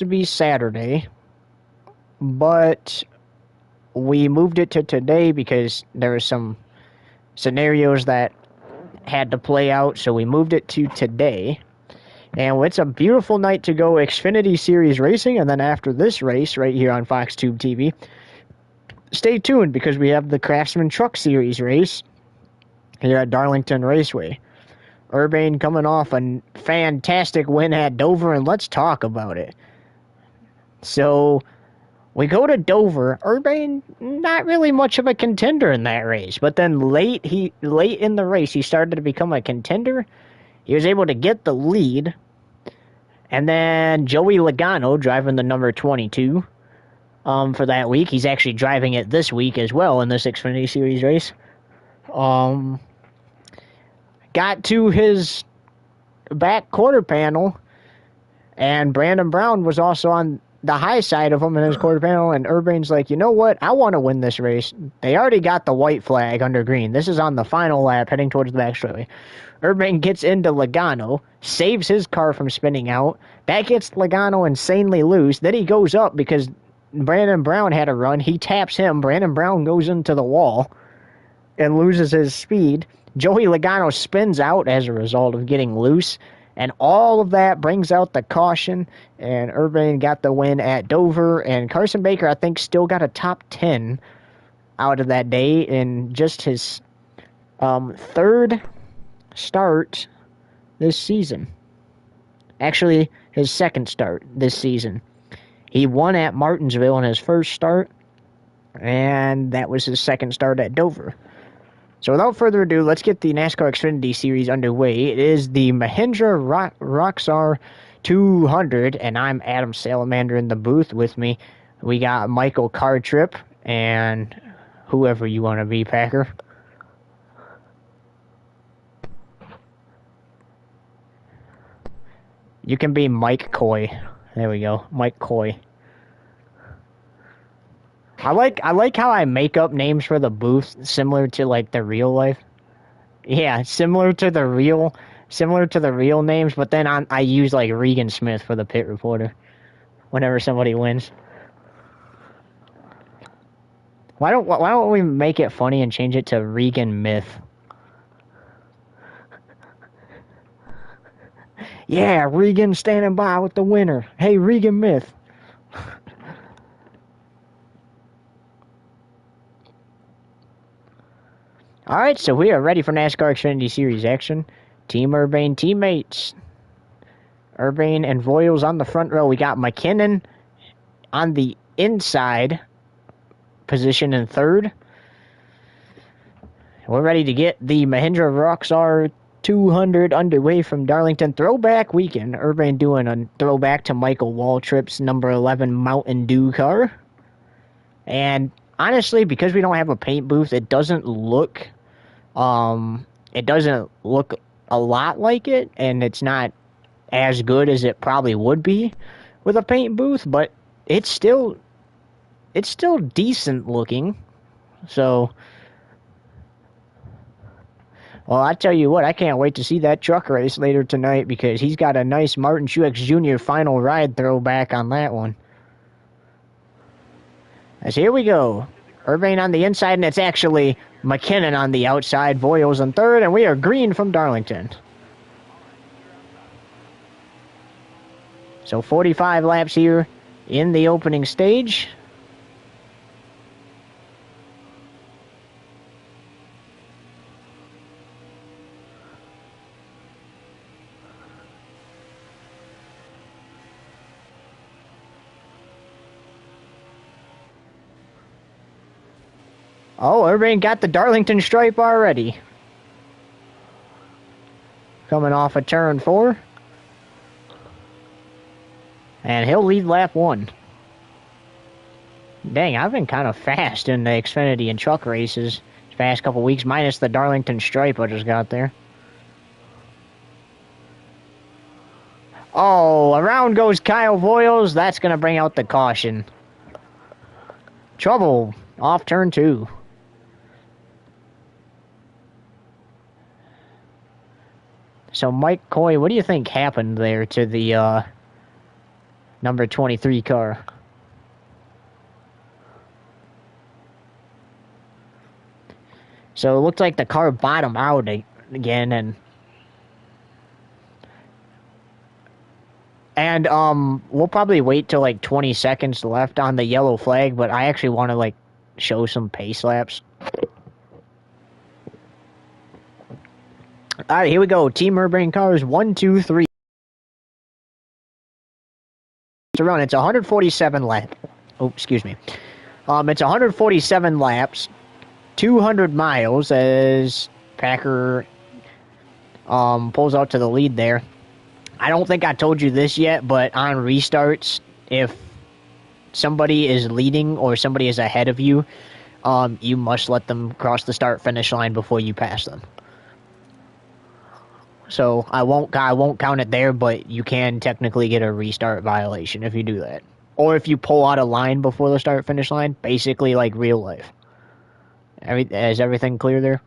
to be Saturday, but we moved it to today because there were some scenarios that had to play out, so we moved it to today. And it's a beautiful night to go Xfinity Series racing, and then after this race right here on Fox Tube TV, stay tuned because we have the Craftsman Truck Series race here at Darlington Raceway. Urbane coming off a fantastic win at Dover, and let's talk about it. So, we go to Dover. Urbane, not really much of a contender in that race, but then late in the race, he started to become a contender. He was able to get the lead, and then Joey Logano, driving the number 22 for that week. He's actually driving it this week as well in this Xfinity Series race. Got to his back quarter panel, and Brandon Brown was also on the high side of him in his quarter panel, and Urbane's like, you know what? I want to win this race. They already got the white flag under green. This is on the final lap heading towards the back straightaway. Urbane gets into Logano, saves his car from spinning out. That gets Logano insanely loose. Then he goes up because Brandon Brown had a run. He taps him. Brandon Brown goes into the wall and loses his speed. Joey Logano spins out as a result of getting loose. And all of that brings out the caution, and Urbane got the win at Dover. And Carson Baker, I think, still got a top 10 out of that day in just his third start this season. Actually, his second start this season. He won at Martinsville in his first start, and that was his second start at Dover. So without further ado, let's get the NASCAR Xfinity Series underway. It is the Mahindra Roxor 200, and I'm Adam Salamander in the booth. With me, we got Michael Cartrip and whoever you want to be, Packer. You can be Mike Coy. There we go, Mike Coy. I like how I make up names for the booth similar to like the real life. Yeah, similar to the real names, but then I use like Regan Smith for the pit reporter whenever somebody wins. Why don't we make it funny and change it to Regan Myth? Yeah, Regan standing by with the winner. Hey, Regan Myth. Alright, so we are ready for NASCAR Xfinity Series action. Team Urbane teammates. Urbane and Voiles on the front row. We got McKinnon on the inside position in third. We're ready to get the Mahindra Roxor 200 underway from Darlington. Throwback weekend. Urbane doing a throwback to Michael Waltrip's number 11 Mountain Dew car. And honestly, because we don't have a paint booth, it doesn't look a lot like it, and it's not as good as it probably would be with a paint booth, but it's still decent looking. So, well, I tell you what, I can't wait to see that truck race later tonight because he's got a nice Martin Truex Jr. final ride throwback on that one. As here we go. Urbane on the inside, and it's actually McKinnon on the outside. Voiles in third, and we are green from Darlington. So 45 laps here in the opening stage. Oh, Urbane got the Darlington stripe already. Coming off of turn 4. And he'll lead lap 1. Dang, I've been kind of fast in the Xfinity and truck races the past couple weeks, minus the Darlington stripe I just got there. Oh, around goes Kyle Voiles. That's going to bring out the caution. Trouble off turn 2. So, Mike Coy, what do you think happened there to the Number 23 car. So it looked like the car bottomed out again, and we'll probably wait till like 20 seconds left on the yellow flag, but I actually want to like show some pace laps. All right, here we go. Team Urban cars 1, 2, 3 to run. It's 147 laps. Oh, excuse me. It's 147 laps, 200 miles as Packer pulls out to the lead there. I don't think I told you this yet, but on restarts, if somebody is leading or somebody is ahead of you, you must let them cross the start-finish line before you pass them. So I won't count it there, but you can technically get a restart violation if you do that. Or if you pull out a line before the start-finish line, basically like real life. Is everything clear there?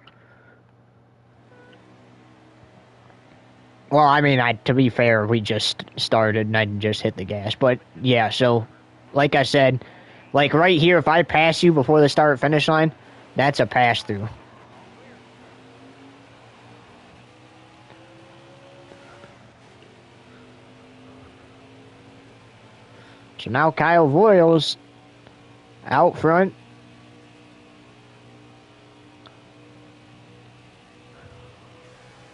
Well, I mean, to be fair, we just started and I just hit the gas. But yeah, so like I said, like right here, if I pass you before the start-finish line, that's a pass-through. So now Kyle Voiles out front.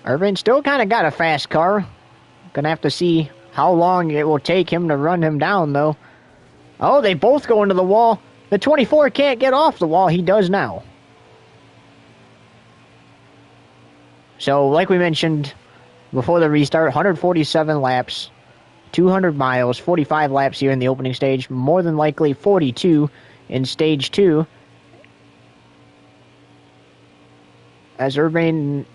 Irvin still kind of got a fast car. Gonna have to see how long it will take him to run him down, though. Oh, they both go into the wall. The 24 can't get off the wall. He does now. So, like we mentioned before the restart, 147 laps. 200 miles, 45 laps here in the opening stage, more than likely 42 in stage 2. As Urban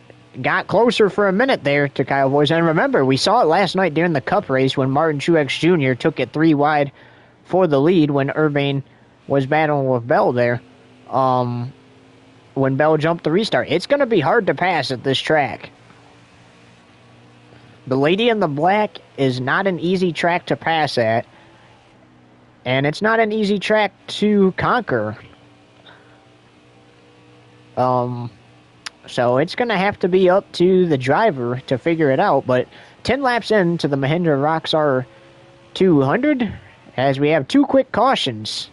got closer for a minute there to Kyle Voiles. And remember, we saw it last night during the Cup race when Martin Truex Jr. took it 3 wide for the lead when Urban was battling with Bell there. When Bell jumped the restart. It's going to be hard to pass at this track. The Lady in the Black is not an easy track to pass at, and it's not an easy track to conquer. So it's going to have to be up to the driver to figure it out, but 10 laps into the Mahindra Roxor 200, as we have 2 quick cautions.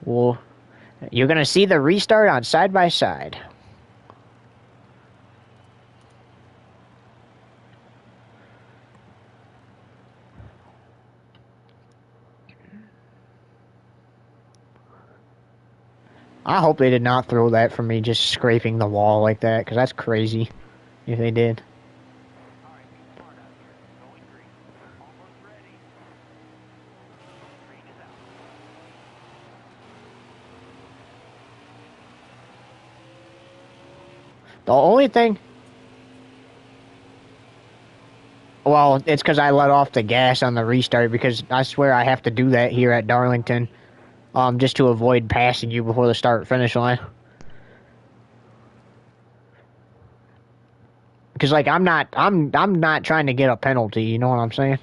Well, you're going to see the restart on side-by-side. I hope they did not throw that for me just scraping the wall like that, because that's crazy if they did. The only thing... Well, it's because I let off the gas on the restart, because I swear I have to do that here at Darlington. Just to avoid passing you before the start-finish line. Because, like, I'm not trying to get a penalty, you know what I'm saying?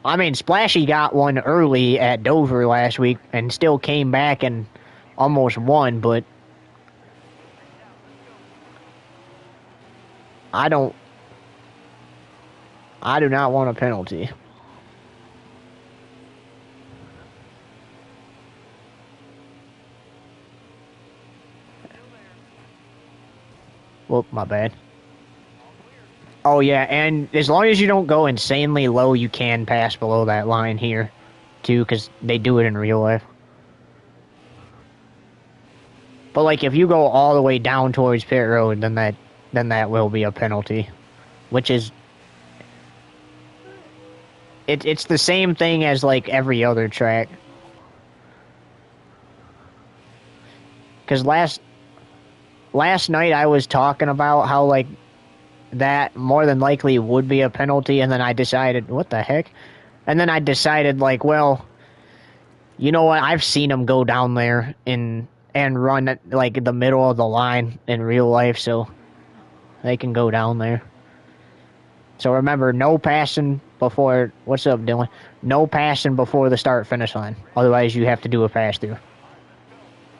I mean, Splashy got one early at Dover last week and still came back and almost won, but I do not want a penalty. Whoop, my bad. Oh, yeah, and as long as you don't go insanely low, you can pass below that line here, too, because they do it in real life. But, like, if you go all the way down towards pit road, then that will be a penalty, which is... It's the same thing as, like, every other track. Because last night I was talking about how, like, that more than likely would be a penalty, and then I decided, what the heck? And then I decided, like, well, you know what? I've seen them go down there and run at, like, the middle of the line in real life, so they can go down there. So remember, no passing before. What's up, Dylan? No passing before the start finish line. Otherwise, you have to do a pass through.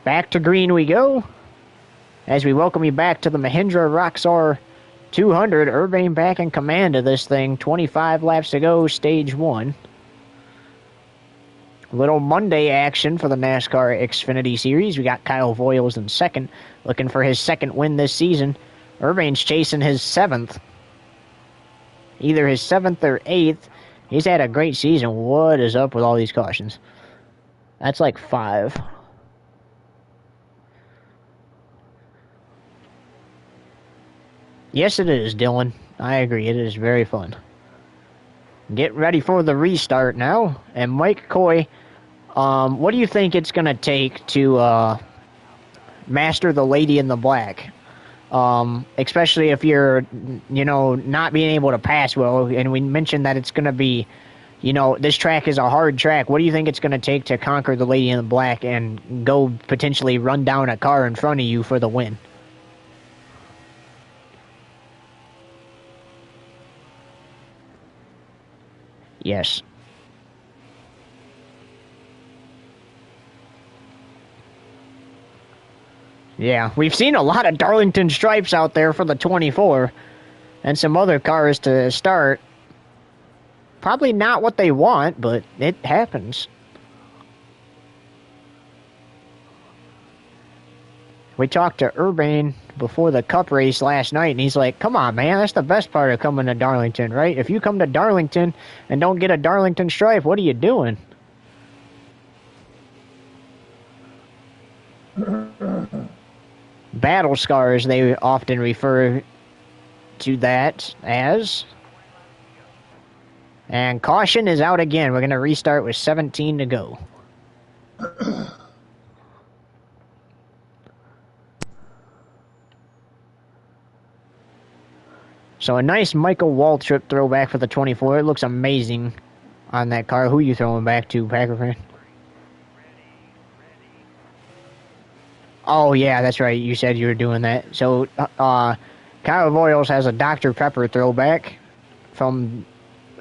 Back to green we go. As we welcome you back to the Mahindra Roxor 200. Urbane back in command of this thing. 25 laps to go, stage 1. Little Monday action for the NASCAR Xfinity Series. We got Kyle Voiles in second, looking for his second win this season. Urbane's chasing his 7th. Either his 7th or 8th. He's had a great season. What is up with all these cautions? That's like 5. Yes, it is, Dylan. I agree. It is very fun. Get ready for the restart now. And Mike Coy, what do you think it's going to take to master the Lady in the Black? Especially if you're, not being able to pass well. And we mentioned that it's going to be, this track is a hard track. What do you think it's going to take to conquer the Lady in the Black and go potentially run down a car in front of you for the win? Yes. Yeah, we've seen a lot of Darlington stripes out there for the 24 and some other cars to start. Probably not what they want, but it happens. We talked to Urbane before the Cup race last night, and he's like, come on, man, that's the best part of coming to Darlington, right? If you come to Darlington and don't get a Darlington stripe, what are you doing? Battle scars, they often refer to that as. And caution is out again. We're going to restart with 17 to go. So a nice Michael Waltrip throwback for the 24. It looks amazing on that car. Who are you throwing back to, Packer fan? Oh, yeah, that's right. You said you were doing that. So Kyle Voiles has a Dr. Pepper throwback from,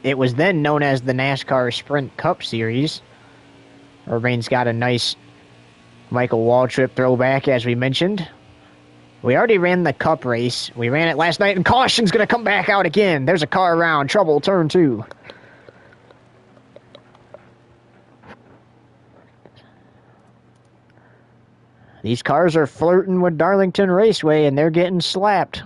it was then known as the NASCAR Sprint Cup Series. Urbane's got a nice Michael Waltrip throwback, as we mentioned. We already ran the Cup race. We ran it last night, and caution's going to come back out again. There's a car around. Trouble, turn 2. These cars are flirting with Darlington Raceway, and they're getting slapped.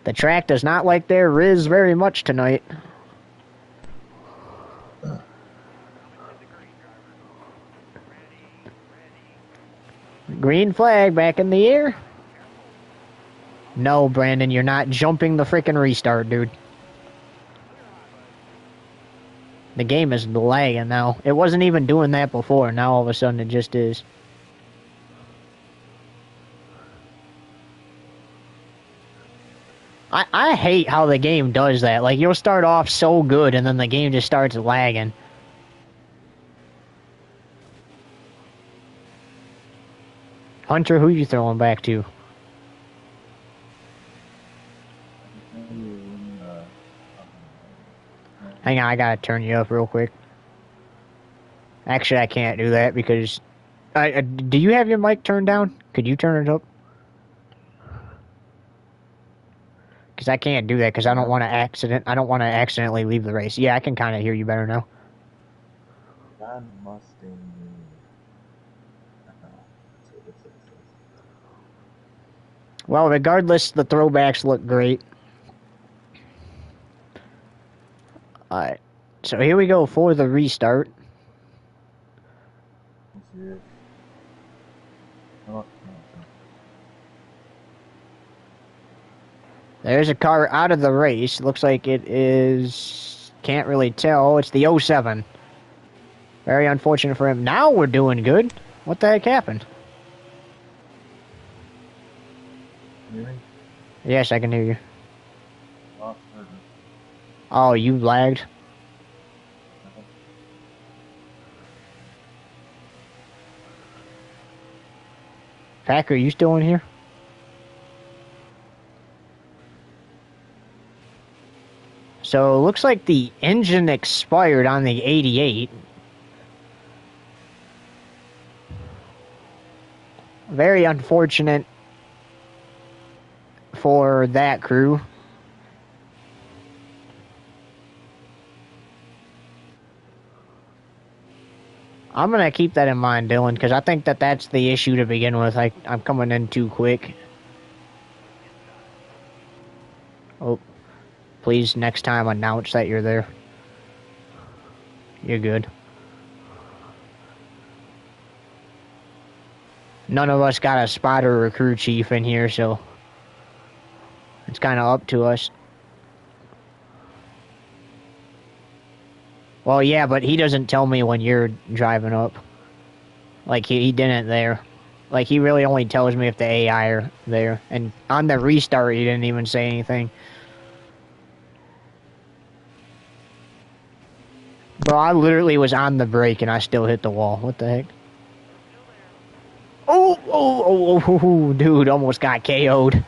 The track does not like their Riz very much tonight. Green flag back in the air. No, Brandon, you're not jumping the freaking restart, dude. The game is lagging now. It wasn't even doing that before. Now all of a sudden it just is. I hate how the game does that. Like, you'll start off so good and then the game just starts lagging. Hunter, who you throwing back to? Hang on, I gotta turn you up real quick. Actually, I can't do that because... do you have your mic turned down? Could you turn it up? Because I can't do that because I don't want to accidentally leave the race. Yeah, I can kind of hear you better now. Well, regardless, the throwbacks look great. Alright, so here we go for the restart. There's a car out of the race. Looks like it is... Can't really tell. It's the 07. Very unfortunate for him. Now we're doing good. What the heck happened? Yes, I can hear you. Oh, you lagged? Packer, you still in here? So it looks like the engine expired on the 88. Very unfortunate for that crew. I'm going to keep that in mind, Dylan, because I think that that's the issue to begin with. I'm coming in too quick. Oh, please, next time announce that you're there. You're good. None of us got a spotter or crew chief in here, so it's kind of up to us. Well, yeah, but he doesn't tell me when you're driving up. Like, he didn't there. Like, he really only tells me if the AI are there. And on the restart, he didn't even say anything. Bro, I literally was on the brake and I still hit the wall. What the heck? Oh, dude, almost got KO'd.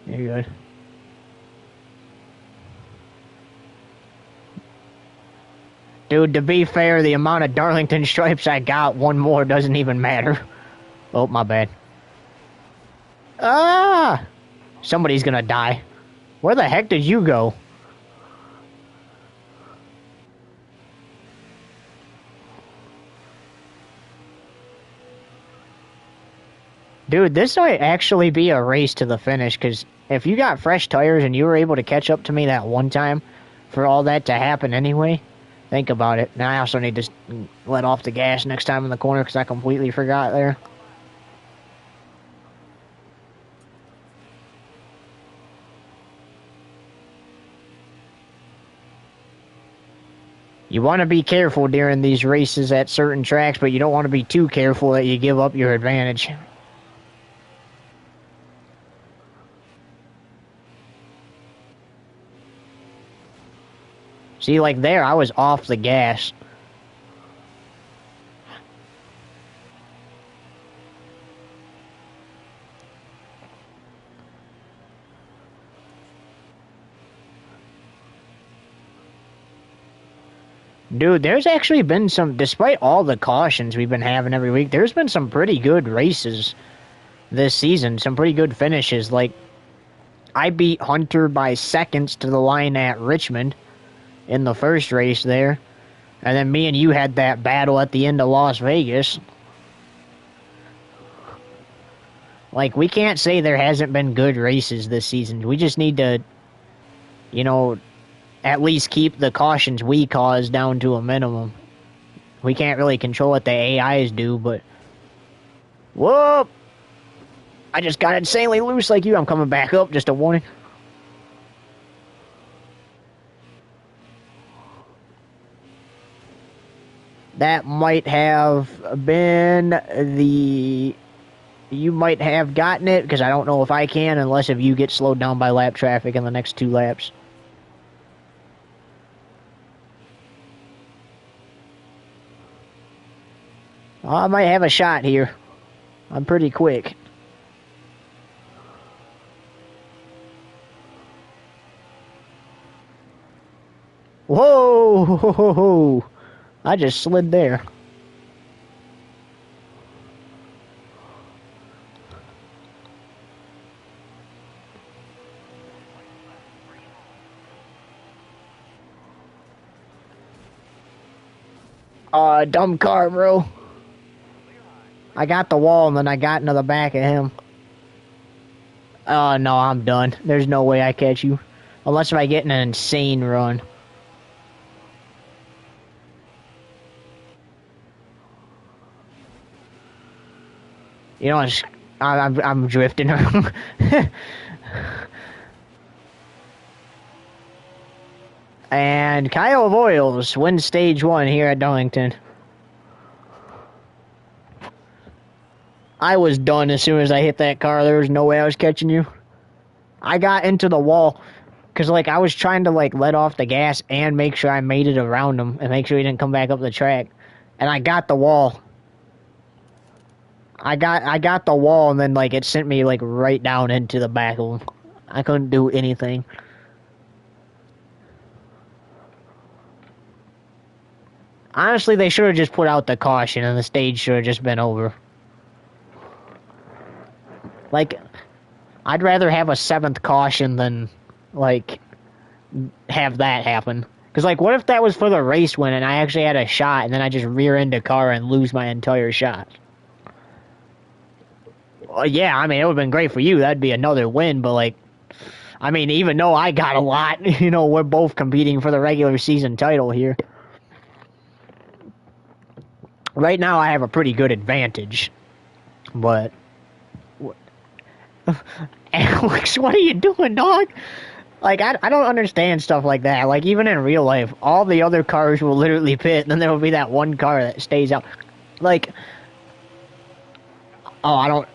You're good. Dude, to be fair, the amount of Darlington stripes I got, one more doesn't even matter. Oh, my bad. Ah! Somebody's gonna die. Where the heck did you go? Dude, this might actually be a race to the finish, because if you got fresh tires and you were able to catch up to me that one time, for all that to happen anyway, think about it. Now I also need to let off the gas next time in the corner, because I completely forgot there. You want to be careful during these races at certain tracks, but you don't want to be too careful that you give up your advantage. See, like there, I was off the gas. Dude, there's actually been some, despite all the cautions we've been having every week, there's been some pretty good races this season. Some pretty good finishes. Like, I beat Hunter by seconds to the line at Richmond in the first race there. And then me and you had that battle at the end of Las Vegas. Like, we can't say there hasn't been good races this season. We just need to, you know, at least keep the cautions we cause down to a minimum. We can't really control what the AIs do, but... Whoa! I just got insanely loose like you. I'm coming back up, just a warning. That might have been the... You might have gotten it, because I don't know if I can, unless if you get slowed down by lap traffic in the next 2 laps. I might have a shot here. I'm pretty quick. Whoa! I just slid there. Dumb car, bro. I got the wall and then I got into the back of him. Oh, no, I'm done. There's no way I catch you. Unless if I get in an insane run. You know, I'm drifting. And Kyle Voiles wins stage 1 here at Darlington. I was done as soon as I hit that car. There was no way I was catching you. I got into the wall because, like, I was trying to, like, let off the gas and make sure I made it around him and make sure he didn't come back up the track. And I got the wall. I got the wall, and then, like, it sent me, like, right down into the back of him. I couldn't do anything. Honestly, they should have just put out the caution, and the stage should have just been over. Like, I'd rather have a 7th caution than, like, have that happen. Because, like, what if that was for the race win and I actually had a shot and then I just rear end a car and lose my entire shot? Well, yeah, I mean, it would have been great for you. That'd be another win, but, like, I mean, even though I got a lot, you know, we're both competing for the regular season title here. Right now, I have a pretty good advantage, but... Alex, what are you doing, dog? Like, I don't understand stuff like that. Like, even in real life, all the other cars will literally pit, and then there will be that one car that stays out. Like, oh, I don't...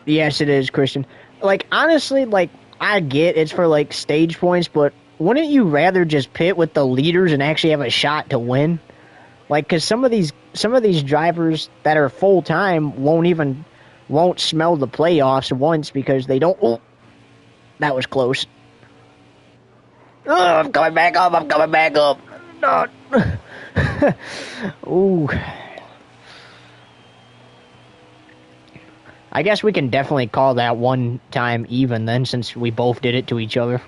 Yes, it is, Christian. Like, honestly, like, I get it's for, like, stage points, but wouldn't you rather just pit with the leaders and actually have a shot to win? Like, because some of these drivers that are full-time won't smell the playoffs once because they don't... Oh, that was close. Oh, I'm coming back up. No. Ooh. I guess we can definitely call that one time even then, since we both did it to each other.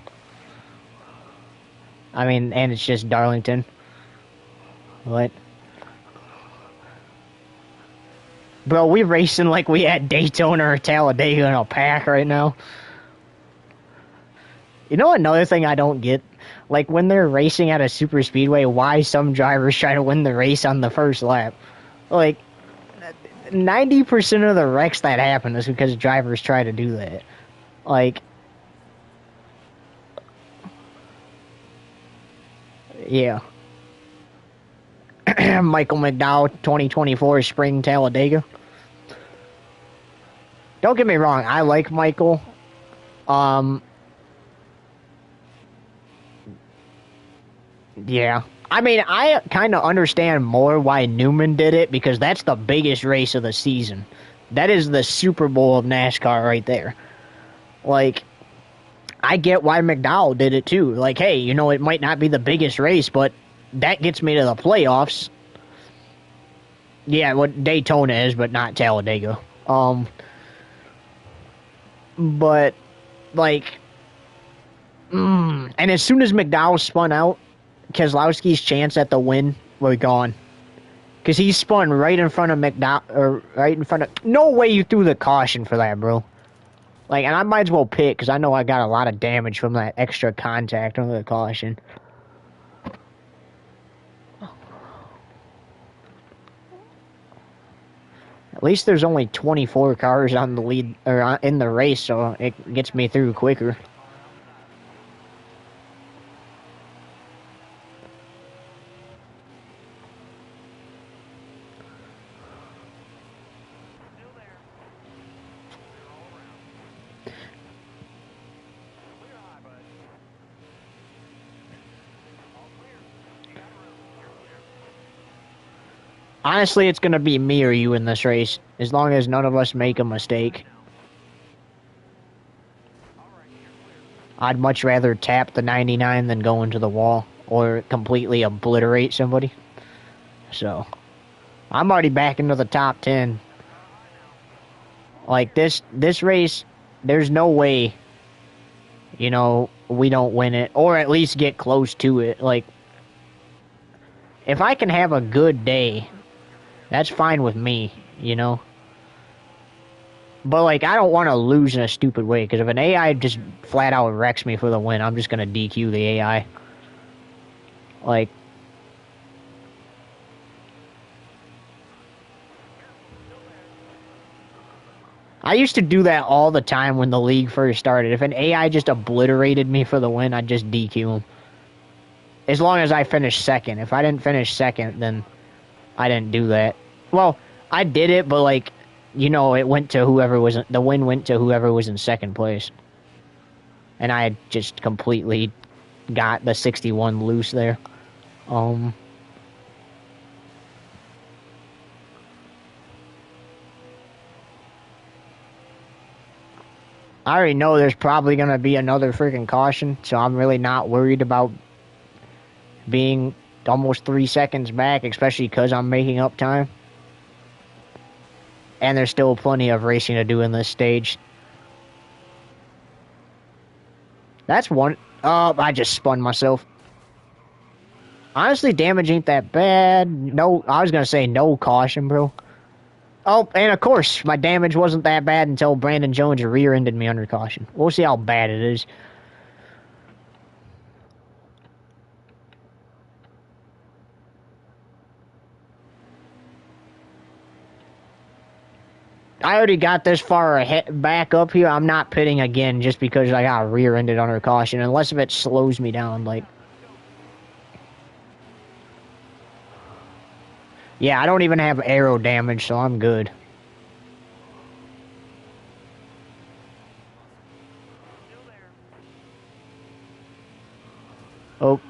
I mean, and it's just Darlington. What? Bro, we racing like we had Daytona or Talladega in a pack right now. You know another thing I don't get? Like, when they're racing at a super speedway, why some drivers try to win the race on the first lap? Like, 90% of the wrecks that happen is because drivers try to do that. Like, yeah. Michael McDowell, 2024 Spring Talladega. Don't get me wrong, I like Michael. Yeah. I mean, I kind of understand more why Newman did it, because that's the biggest race of the season. That is the Super Bowl of NASCAR right there. Like, I get why McDowell did it too. Like, hey, you know, it might not be the biggest race, but that gets me to the playoffs. Yeah, what Daytona is, but not Talladega. But, like, and as soon as McDowell spun out, Keselowski's chance at the win were gone. Because he spun right in front of McDowell, or right in front of... No way you threw the caution for that, bro. Like, and I might as well pit, because I know I got a lot of damage from that extra contact under the caution. At least there's only 24 cars on the lead, or in the race, so it gets me through quicker. Honestly, it's going to be me or you in this race, as long as none of us make a mistake. I'd much rather tap the 99 than go into the wall, or completely obliterate somebody. So, I'm already back into the top 10. Like, this race, there's no way, you know, we don't win it, or at least get close to it. Like, if I can have a good day, that's fine with me, you know? But, like, I don't want to lose in a stupid way, because if an AI just flat out wrecks me for the win, I'm just going to DQ the AI. Like, I used to do that all the time when the league first started. If an AI just obliterated me for the win, I'd just DQ him. As long as I finished second. If I didn't finish second, then I didn't do that. Well, I did it, but, like, you know, it went to whoever was the win went to whoever was in second place, and I had just completely got the 61 loose there. I already know there's probably gonna be another freaking caution, so I'm really not worried about being almost 3 seconds back, especially because I'm making up time. And there's still plenty of racing to do in this stage. That's one. Oh, I just spun myself. Honestly, damage ain't that bad. No, I was going to say no caution, bro. Oh, and of course, my damage wasn't that bad until Brandon Jones rear-ended me under caution. We'll see how bad it is. I already got this far ahead, back up here. I'm not pitting again just because I got rear-ended under caution, unless if it slows me down, like... Yeah, I don't even have aero damage, so I'm good. Oh.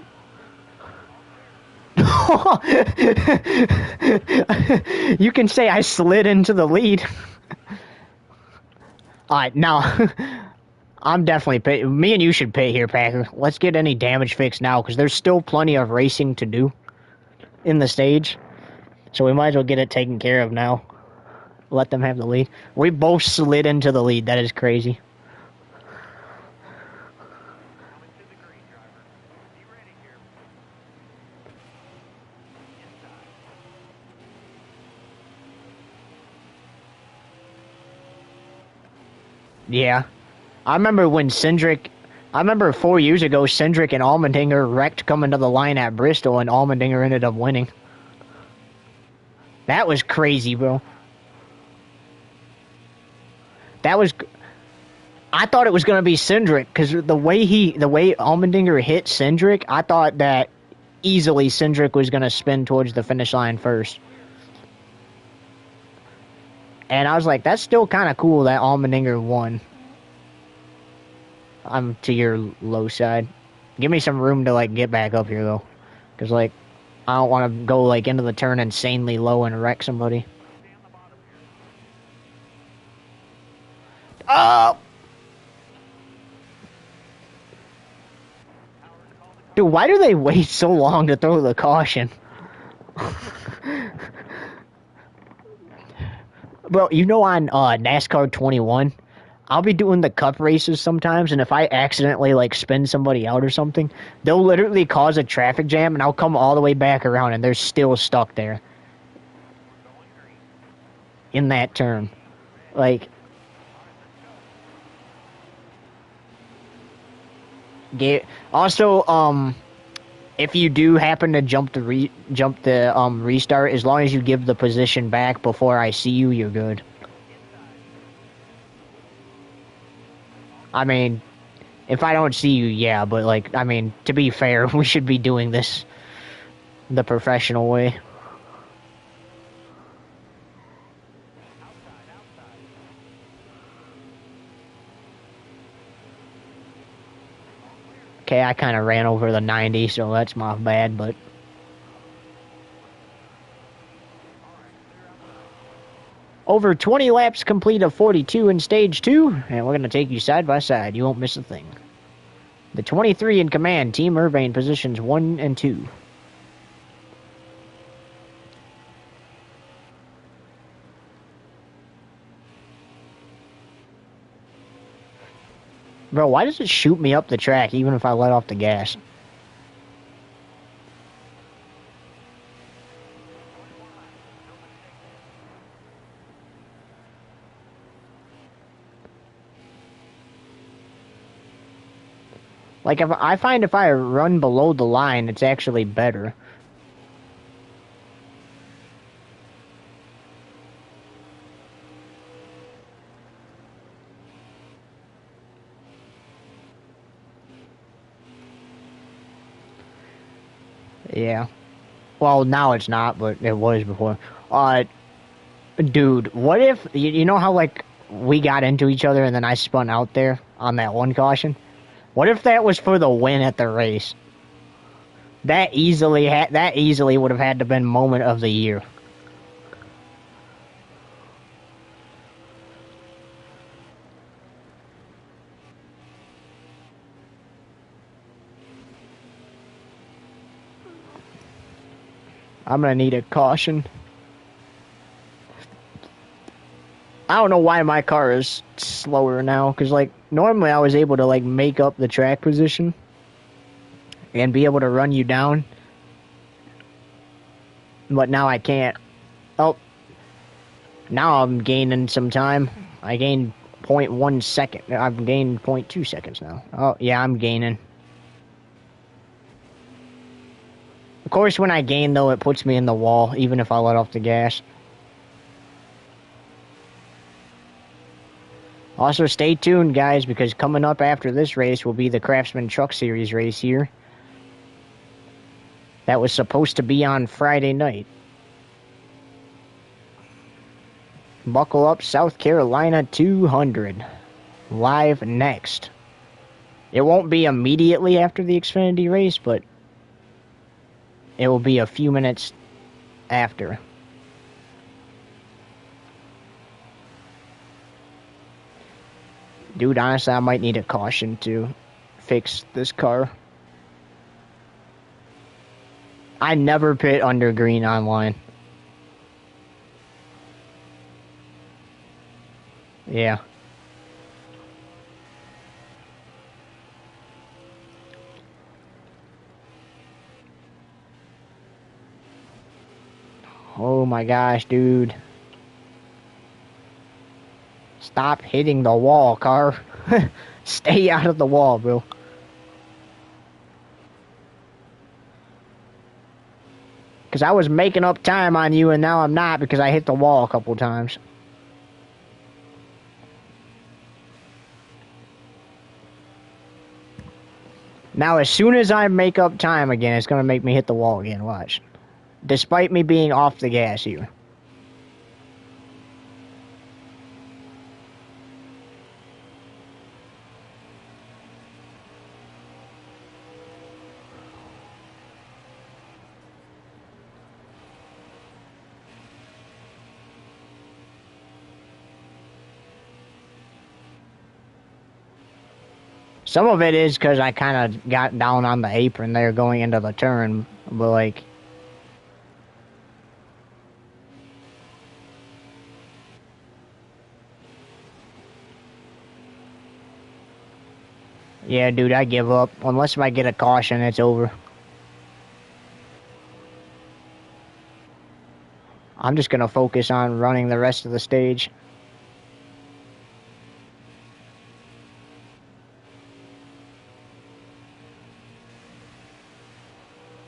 You can say I slid into the lead. Alright, now... I'm definitely pit. Me and you should pit here, Packer. Let's get any damage fixed now, because there's still plenty of racing to do in the stage. So we might as well get it taken care of now. Let them have the lead. We both slid into the lead. That is crazy. Yeah. I remember when I remember 4 years ago, Cindric and Allmendinger wrecked coming to the line at Bristol, and Allmendinger ended up winning. That was crazy, bro. That was... I thought it was going to be Cindric, because the way Allmendinger hit Cindric, I thought that easily Cindric was going to spin towards the finish line first. And I was like, that's still kind of cool that Allmendinger won. I'm to your low side. Give me some room to, like, get back up here, though. Because, like, I don't want to go, like, into the turn insanely low and wreck somebody. Oh! Dude, why do they wait so long to throw the caution? Bro, you know on NASCAR 21, I'll be doing the cup races sometimes, and if I accidentally, like, spin somebody out or something, they'll literally cause a traffic jam, and I'll come all the way back around, and they're still stuck there. In that turn. Like... Also, if you do happen to jump the restart, as long as you give the position back before I see you, you're good. I mean, if I don't see you, yeah, but, like, I mean, to be fair, we should be doing this the professional way. Okay, I kind of ran over the 90, so that's my bad, but... Over 20 laps complete of 42 in Stage 2, and we're going to take you side by side. You won't miss a thing. The 23 in command, Team Irvine, positions 1 and 2. Bro, why does it shoot me up the track even if I let off the gas? Like, I find if I run below the line, it's actually better. Yeah. Well, now it's not, but it was before. Dude, what if, you know how, like, we got into each other and then I spun out there on that one caution? What if that was for the win at the race? That easily would have had to been moment of the year. I'm gonna need a caution. I don't know why my car is slower now, because, like, normally I was able to, like, make up the track position and be able to run you down. But now I can't. Oh, now I'm gaining some time. I gained 0.1 second. I've gained 0.2 seconds now. Oh, yeah, I'm gaining. Of course, when I gain, though, it puts me in the wall, even if I let off the gas. Also, stay tuned, guys, because coming up after this race will be the Craftsman Truck Series race here. That was supposed to be on Friday night. Buckle up, South Carolina 200. Live next. It won't be immediately after the Xfinity race, but it will be a few minutes after. Dude, honestly, I might need a caution to fix this car. I never pit under green online. Yeah. Oh my gosh, dude. Stop hitting the wall, car. Stay out of the wall, bro. Because I was making up time on you, and now I'm not because I hit the wall a couple times. Now, as soon as I make up time again, it's going to make me hit the wall again. Watch. Despite me being off the gas here. Some of it is because I kind of got down on the apron there going into the turn, but like... Yeah, dude, I give up. Unless if I get a caution, it's over. I'm just going to focus on running the rest of the stage.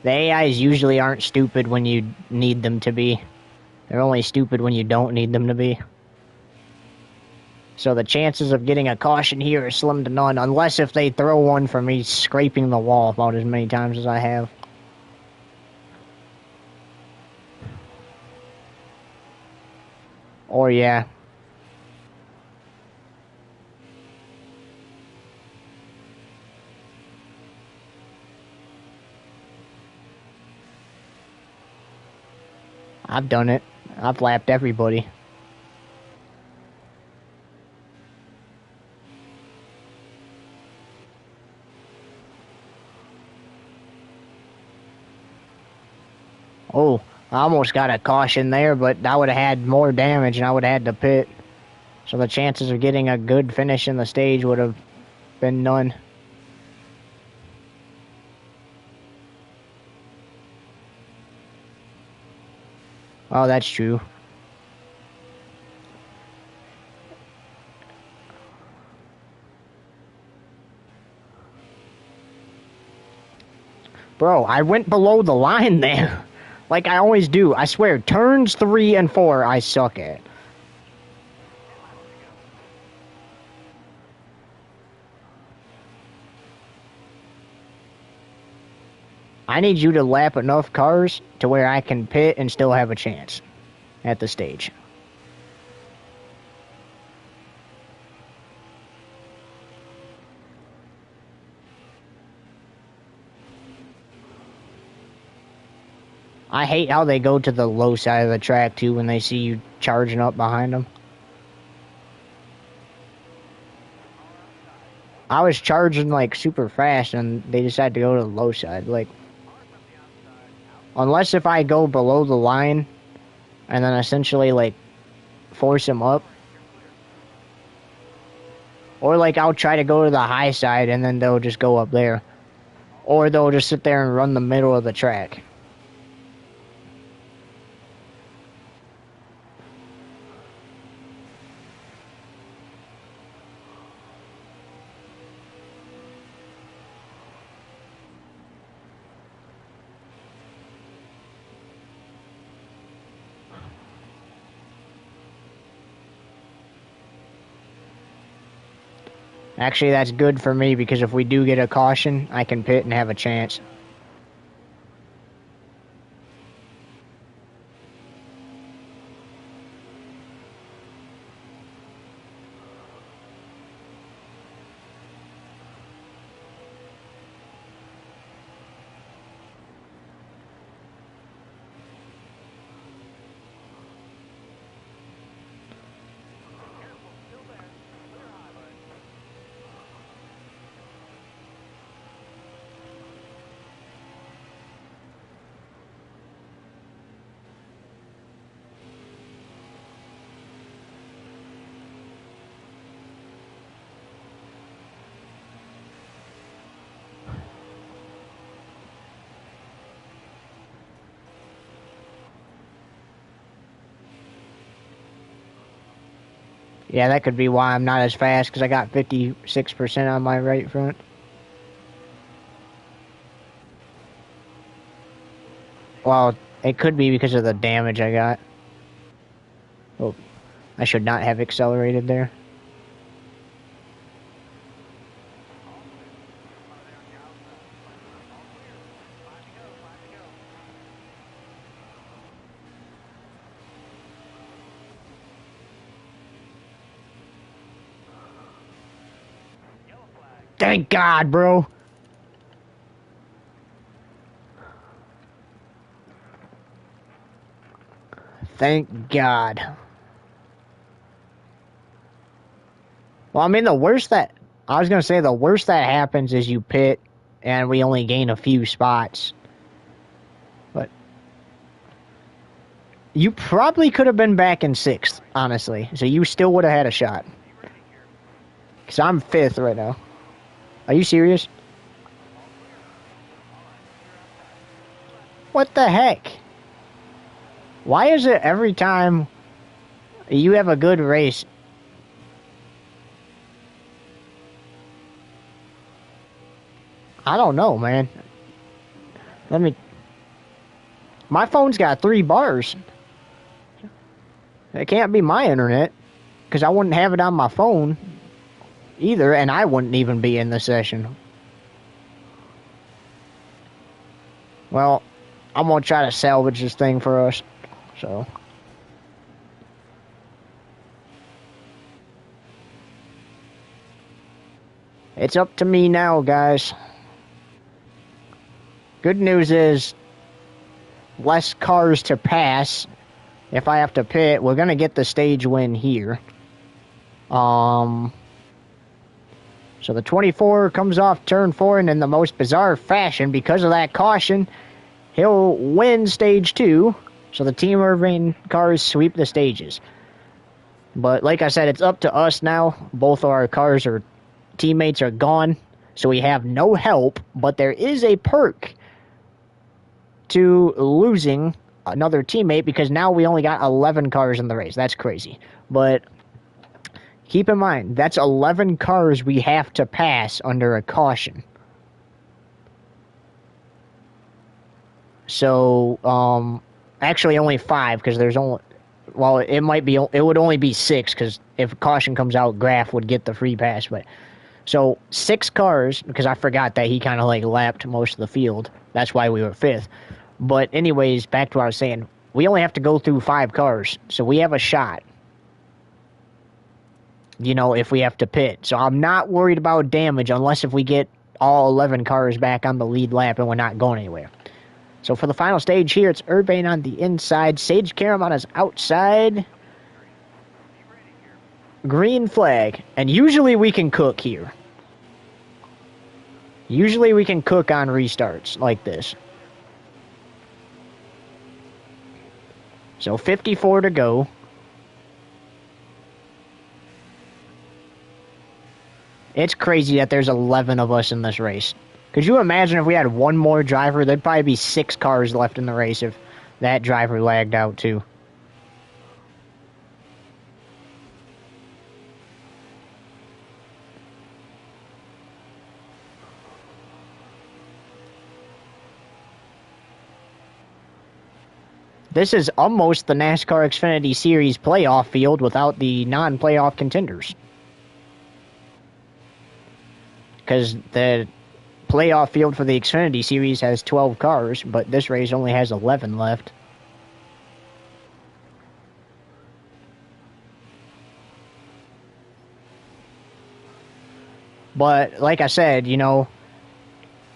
The AIs usually aren't stupid when you need them to be. They're only stupid when you don't need them to be. So the chances of getting a caution here are slim to none, unless if they throw one for me scraping the wall about as many times as I have. Or yeah. I've done it. I've lapped everybody. Oh, I almost got a caution there, but I would have had more damage and I would have had to pit. So the chances of getting a good finish in the stage would have been none. Oh, that's true. Bro, I went below the line there. Like I always do. I swear, turns 3 and 4 I suck at. I need you to lap enough cars to where I can pit and still have a chance at the stage. I hate how they go to the low side of the track, too, when they see you charging up behind them. I was charging, like, super fast, and they decided to go to the low side. Like, unless if I go below the line, and then essentially, like, force them up. Or, like, I'll try to go to the high side, and then they'll just go up there. Or they'll just sit there and run the middle of the track. Actually, that's good for me, because if we do get a caution, I can pit and have a chance. Yeah, that could be why I'm not as fast, because I got 56% on my right front. Well, it could be because of the damage I got. Oh, I should not have accelerated there. Thank God, bro. Thank God. Well, I mean, the worst that happens is you pit and we only gain a few spots. But you probably could have been back in 6th, honestly. So you still would have had a shot. Because I'm 5th right now. Are you serious? What the heck? Why is it every time you have a good race? I don't know, man. My phone's got 3 bars. It can't be my internet, because I wouldn't have it on my phone either, and I wouldn't even be in the session. Well, I'm going to try to salvage this thing for us. So, it's up to me now, guys. Good news is less cars to pass. If I have to pit, we're going to get the stage win here. So the 24 comes off turn 4, and in the most bizarre fashion, because of that caution, he'll win stage 2. So the Team Irvine cars sweep the stages. But like I said, it's up to us now. Both of our teammates are gone, so we have no help. But there is a perk to losing another teammate, because now we only got 11 cars in the race. That's crazy. But keep in mind, that's 11 cars we have to pass under a caution. So, actually only 5, because there's only... Well, it would only be 6, because if caution comes out, Graf would get the free pass. But so 6 cars, because I forgot that he kind of like lapped most of the field. That's why we were 5th. But anyways, back to what I was saying. We only have to go through 5 cars, so we have a shot. You know, if we have to pit. So I'm not worried about damage, unless if we get all 11 cars back on the lead lap and we're not going anywhere. So for the final stage here, it's Urbane on the inside, Sage Karam on his outside. Green flag. And usually we can cook here. Usually we can cook on restarts like this. So 54 to go. It's crazy that there's 11 of us in this race. Could you imagine if we had one more driver? There'd probably be 6 cars left in the race if that driver lagged out too. This is almost the NASCAR Xfinity Series playoff field without the non-playoff contenders. Because the playoff field for the Xfinity Series has 12 cars, but this race only has 11 left. But like I said, you know,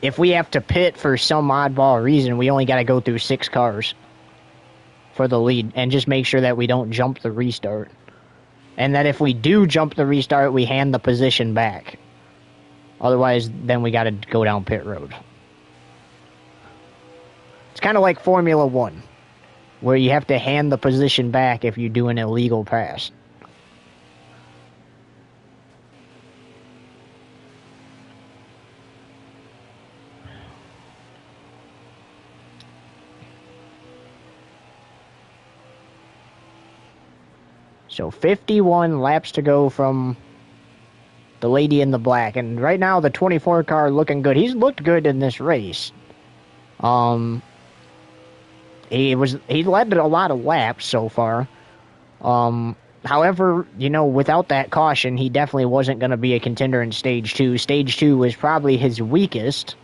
if we have to pit for some oddball reason, we only got to go through 6 cars for the lead, and just make sure that we don't jump the restart. And that if we do jump the restart, we hand the position back. Otherwise, then we got to go down pit road. It's kind of like Formula 1, where you have to hand the position back if you do an illegal pass. So 51 laps to go from the lady in the black. And right now, the 24 car looking good. He's looked good in this race. He led a lot of laps so far. However, you know, without that caution, he definitely wasn't going to be a contender in Stage 2. Stage 2 was probably his weakest,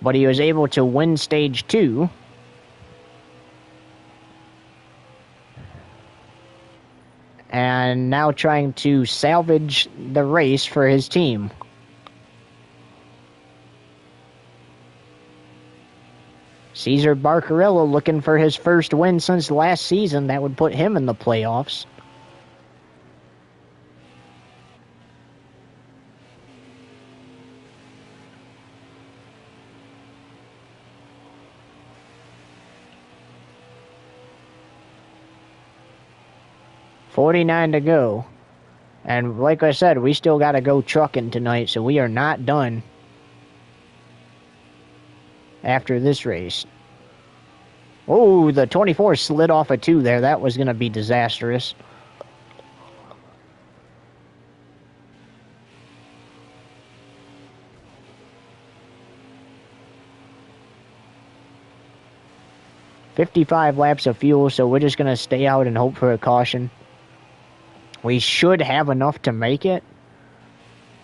but he was able to win Stage 2. And now trying to salvage the race for his team. Cesar Barcarello looking for his first win since last season. That would put him in the playoffs. $49 to go. And like I said, we still got to go trucking tonight, so we are not done after this race. Oh, the 24 slid off a 2 there. That was going to be disastrous. $55 laps of fuel, so we're just going to stay out and hope for a caution. We should have enough to make it,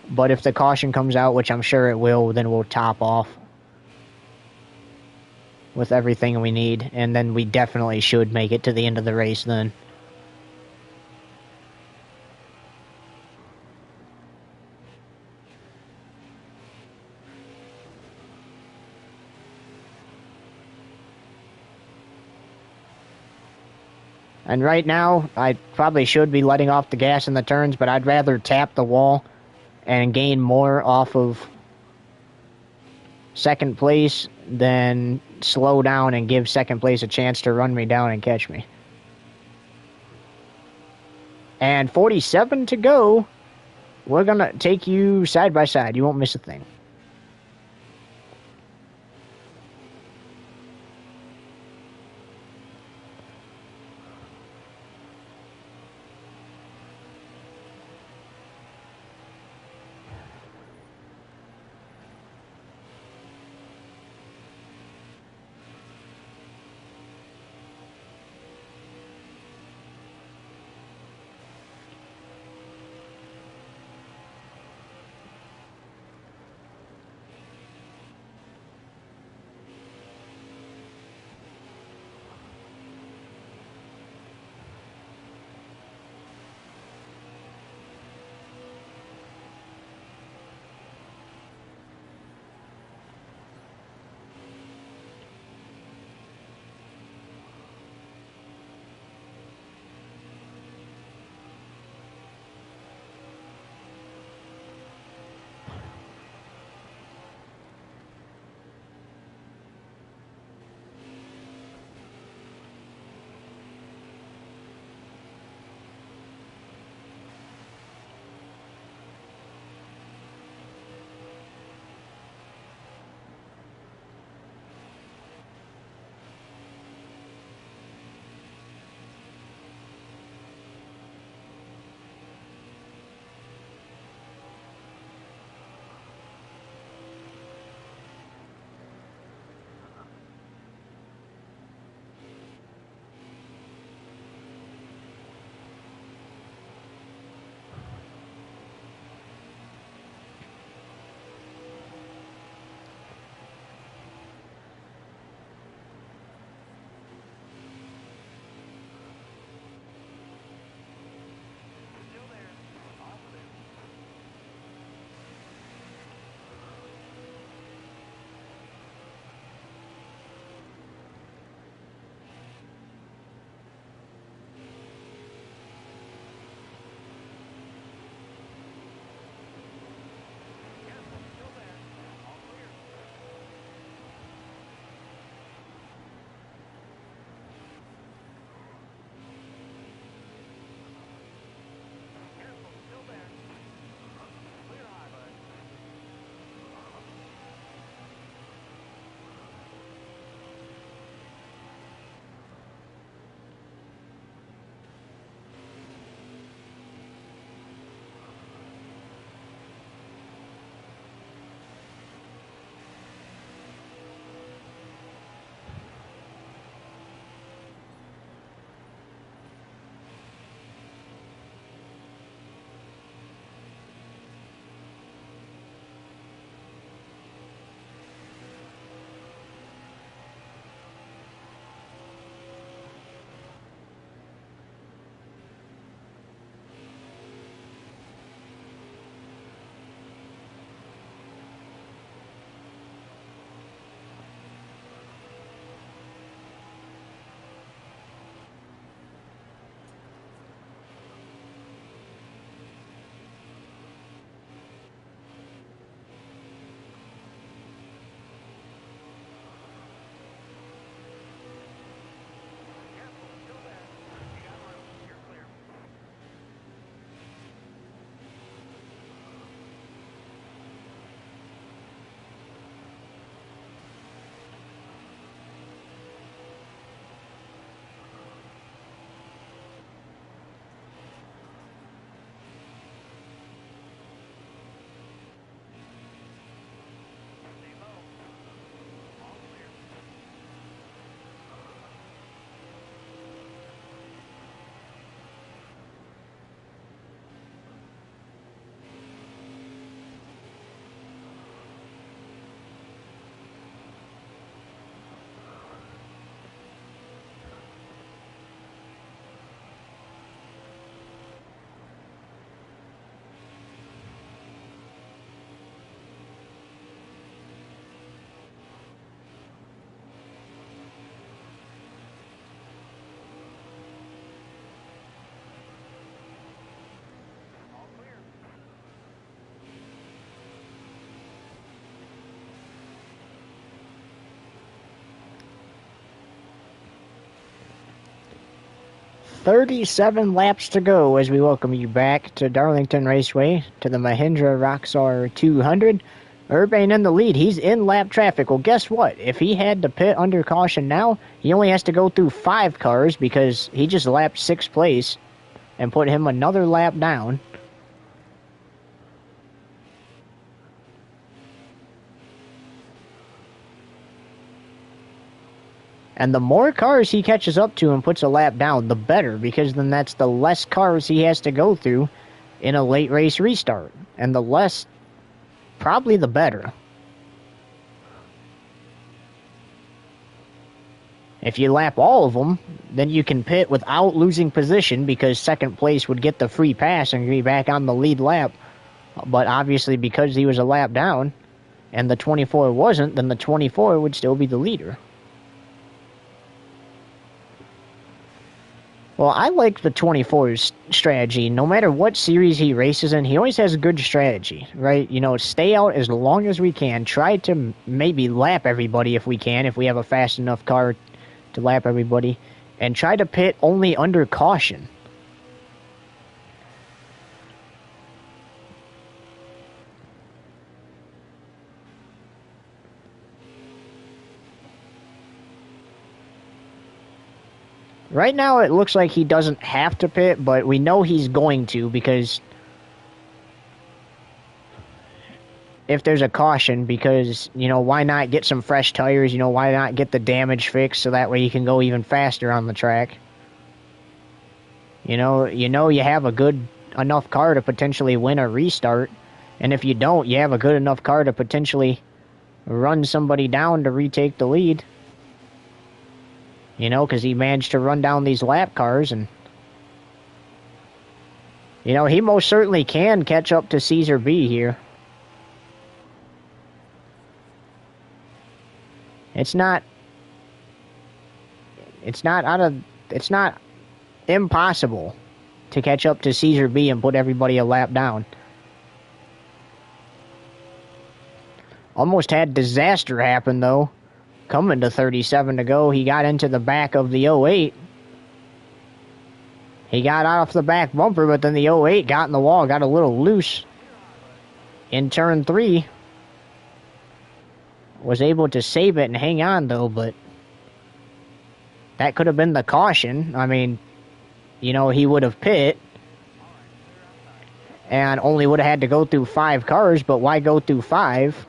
but if the caution comes out, which I'm sure it will, then we'll top off with everything we need, and then we definitely should make it to the end of the race then. And right now, I probably should be letting off the gas in the turns, but I'd rather tap the wall and gain more off of second place than slow down and give second place a chance to run me down and catch me. And 47 to go. We're going to take you side by side. You won't miss a thing. 37 laps to go as we welcome you back to Darlington Raceway to the Mahindra Roxor 200. Urbane in the lead. He's in lap traffic. Well, guess what? If he had to pit under caution now, he only has to go through 5 cars because he just lapped 6th place and put him another lap down. And the more cars he catches up to and puts a lap down, the better, because then that's the less cars he has to go through in a late race restart. And the less, probably the better. If you lap all of them, then you can pit without losing position, because 2nd place would get the free pass and be back on the lead lap. But obviously, because he was a lap down and the 24 wasn't, then the 24 would still be the leader. Well, I like the 24's strategy. No matter what series he races in, he always has a good strategy, right? You know, stay out as long as we can. Try to maybe lap everybody if we can, if we have a fast enough car to lap everybody. And try to pit only under caution. Right now, it looks like he doesn't have to pit, but we know he's going to, because if there's a caution, because, you know, why not get some fresh tires? You know, why not get the damage fixed so that way you can go even faster on the track? You know you have a good enough car to potentially win a restart, and if you don't, you have a good enough car to potentially run somebody down to retake the lead. You know, because he managed to run down these lap cars, and, you know, he most certainly can catch up to Caesar B here. It's not impossible to catch up to Caesar B and put everybody a lap down. Almost had disaster happen, though. Coming to 37 to go, he got into the back of the 08. He got off the back bumper, but then the 08 got in the wall, got a little loose in turn 3. Was able to save it and hang on, though, but that could have been the caution. I mean, you know, he would have pit and only would have had to go through 5 cars, but why go through 5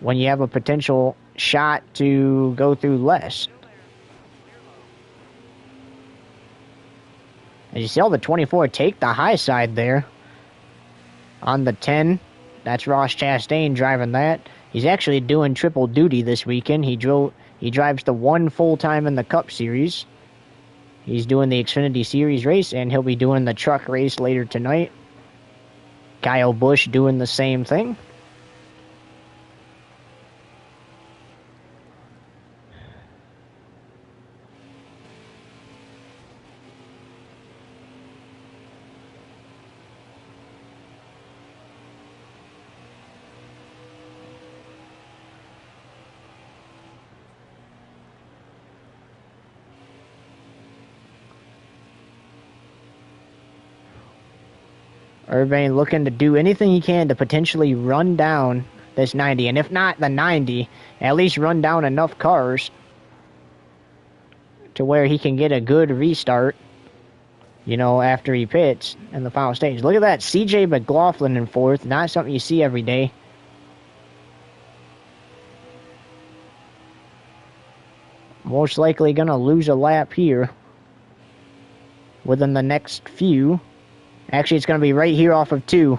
when you have a potential shot to go through less? As you see all the 24 take the high side there on the 10. That's Ross Chastain driving that. He's actually doing triple duty this weekend. He drives the 1 full time in the Cup Series. He's doing the Xfinity Series race, and he'll be doing the truck race later tonight. Kyle Busch doing the same thing. Urbane looking to do anything he can to potentially run down this 90. And if not the 90, at least run down enough cars to where he can get a good restart, you know, after he pits in the final stage. Look at that. CJ McLaughlin in 4th. Not something you see every day. Most likely going to lose a lap here within the next few. Actually, it's going to be right here off of 2.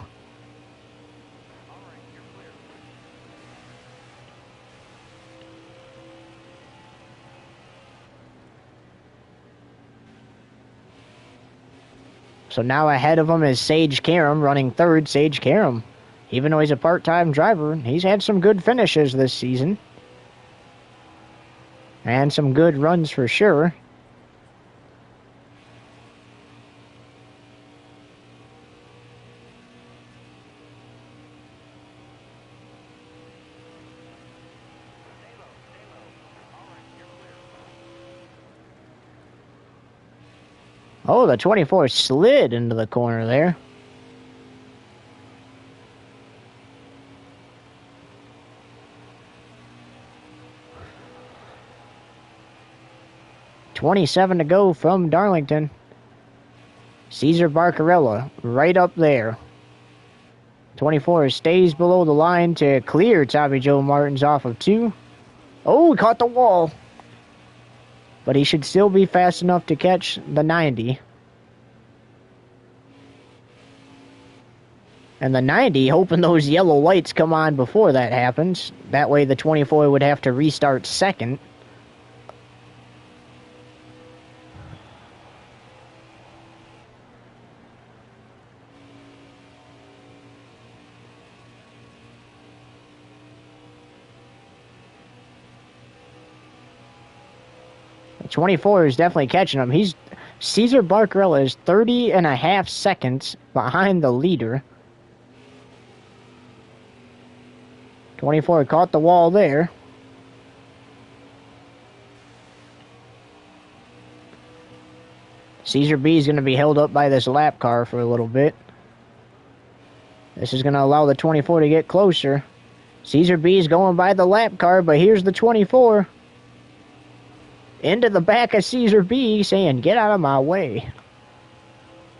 So now ahead of him is Sage Karam running 3rd. Sage Karam, even though he's a part-time driver, he's had some good finishes this season. And some good runs for sure. Oh, the 24 slid into the corner there. .27 to go from Darlington. Cesar Barcarella right up there. 24 stays below the line to clear Tommy Joe Martins off of 2. Oh, he caught the wall. But he should still be fast enough to catch the 90. And the 90, hoping those yellow lights come on before that happens. That way the 24 would have to restart second. The 24 is definitely catching him. Cesar Barcarella is 30.5 seconds behind the leader. 24 caught the wall there. Cesar B is going to be held up by this lap car for a little bit. This is going to allow the 24 to get closer. Cesar B is going by the lap car, but here's the 24. Into the back of Cesar B, saying, get out of my way.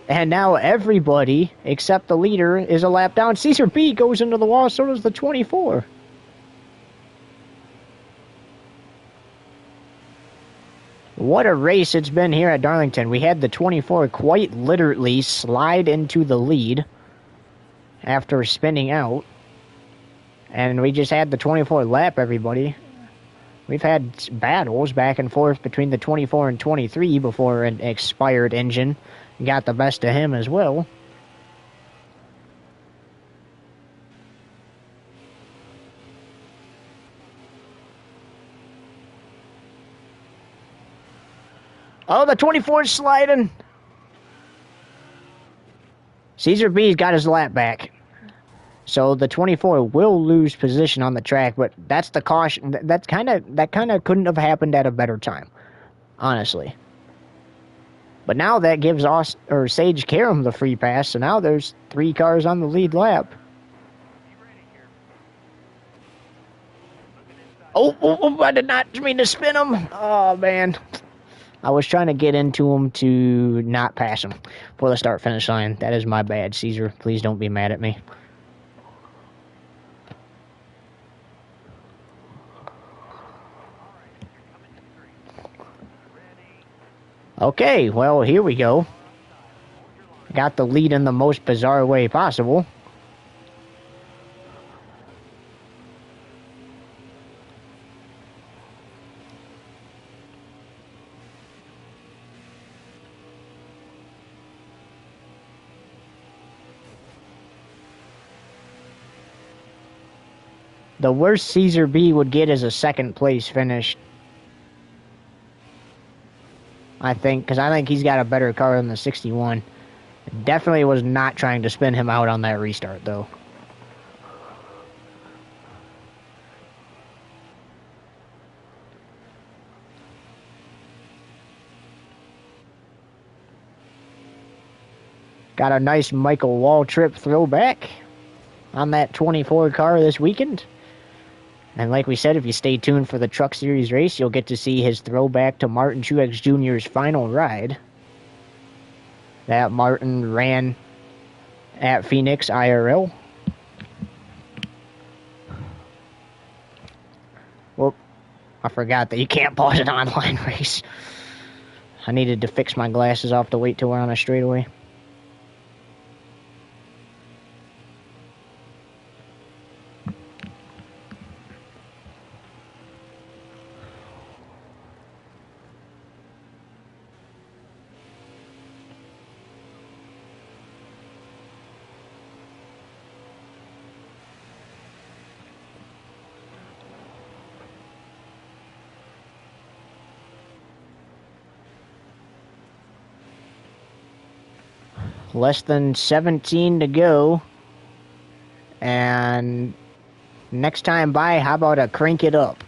And now everybody, except the leader, is a lap down. Cesar B goes into the wall, so does the 24. What a race it's been here at Darlington. We had the 24 quite literally slide into the lead after spinning out. And we just had the 24 lap everybody. We've had battles back and forth between the 24 and 23 before an expired engine got the best of him as well. Oh, the 24 is sliding. Cesar B's got his lap back. So the 24 will lose position on the track, but that's the caution. That kind of couldn't have happened at a better time, honestly. But now that gives Sage Karam the free pass, so now there's 3 cars on the lead lap. Oh, I did not mean to spin him. Oh, man. I was trying to get into him to not pass him for the start-finish line. That is my bad, Cesar. Please don't be mad at me. Okay, well, here we go. Got the lead in the most bizarre way possible. The worst Cesar B would get is a second place finish. I think, because I think he's got a better car than the 61. Definitely was not trying to spin him out on that restart, though. Got a nice Michael Waltrip throwback on that 24 car this weekend. And like we said, if you stay tuned for the Truck Series race, you'll get to see his throwback to Martin Truex Jr.'s final ride that Martin ran at Phoenix IRL. Well, I forgot that you can't pause an online race. I needed to fix my glasses. I'll have to wait till we're on a straightaway. Less than 17 to go. And next time by, how about a crank it up?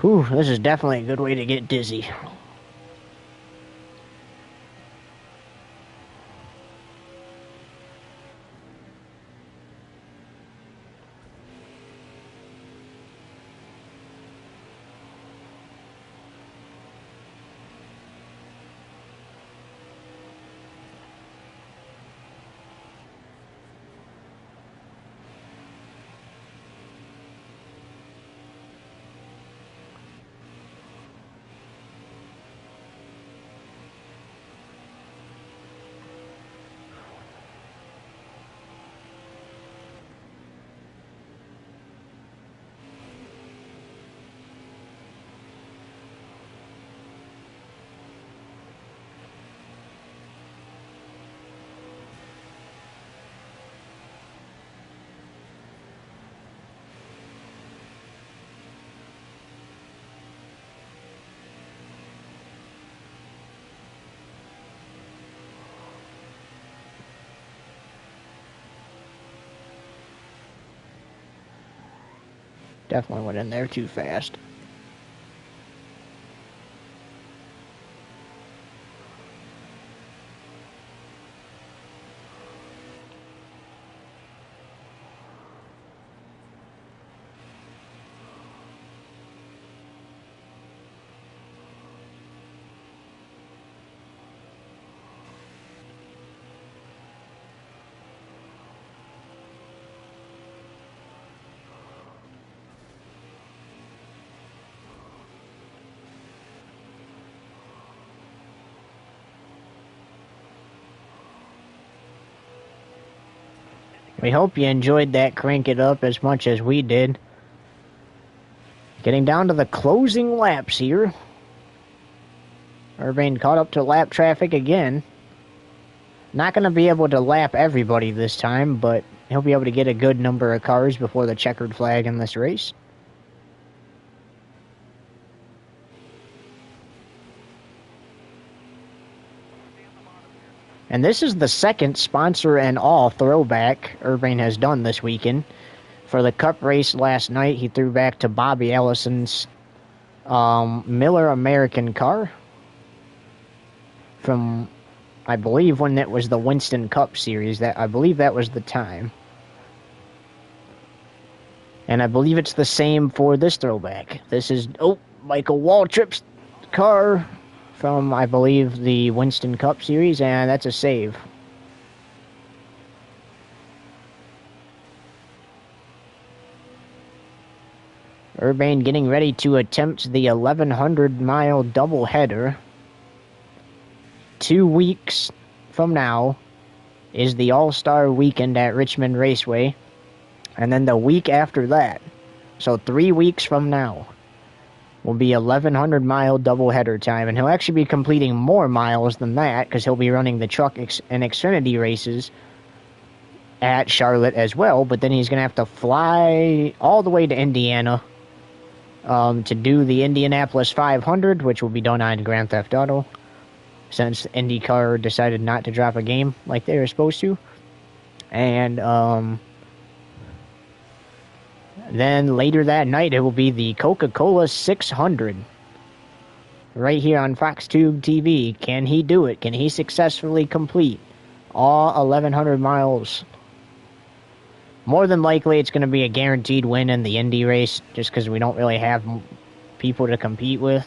Whew, this is definitely a good way to get dizzy. Definitely went in there too fast. We hope you enjoyed that Crank It Up as much as we did. Getting down to the closing laps here. Urbane caught up to lap traffic again. Not going to be able to lap everybody this time, but he'll be able to get a good number of cars before the checkered flag in this race. And this is the second sponsor and all throwback Urbane has done this weekend. For the Cup race last night, he threw back to Bobby Ellison's Miller American car from, I believe, when it was the Winston Cup Series. I believe that was the time. And I believe it's the same for this throwback. This is, Michael Waltrip's car from, I believe, the Winston Cup Series, and that's a save. Urbane getting ready to attempt the 1,100-mile doubleheader. 2 weeks from now is the All-Star Weekend at Richmond Raceway. And then the week after that, so 3 weeks from now, will be 1,100-mile doubleheader time. And he'll actually be completing more miles than that because he'll be running the truck and Xfinity races at Charlotte as well. But then he's going to have to fly all the way to Indiana to do the Indianapolis 500, which will be done on Grand Theft Auto, since IndyCar decided not to drop a game like they were supposed to. And then later that night, it will be the Coca-Cola 600 right here on Fox Tube TV. Can he do it? Can he successfully complete all 1,100 miles? More than likely, it's going to be a guaranteed win in the Indy race, just because we don't really have people to compete with.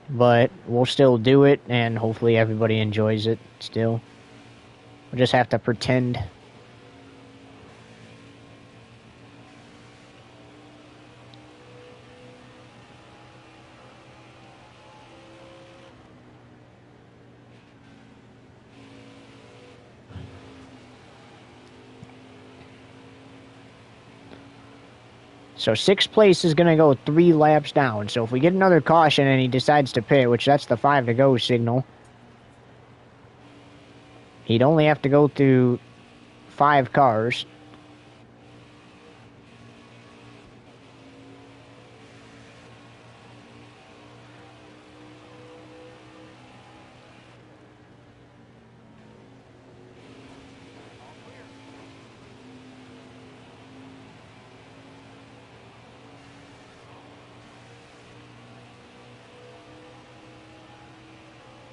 But we'll still do it, and hopefully everybody enjoys it still. We'll just have to pretend. So 6th place is going to go 3 laps down. So if we get another caution and he decides to pit, which that's the 5 to go signal, he'd only have to go through 5 cars.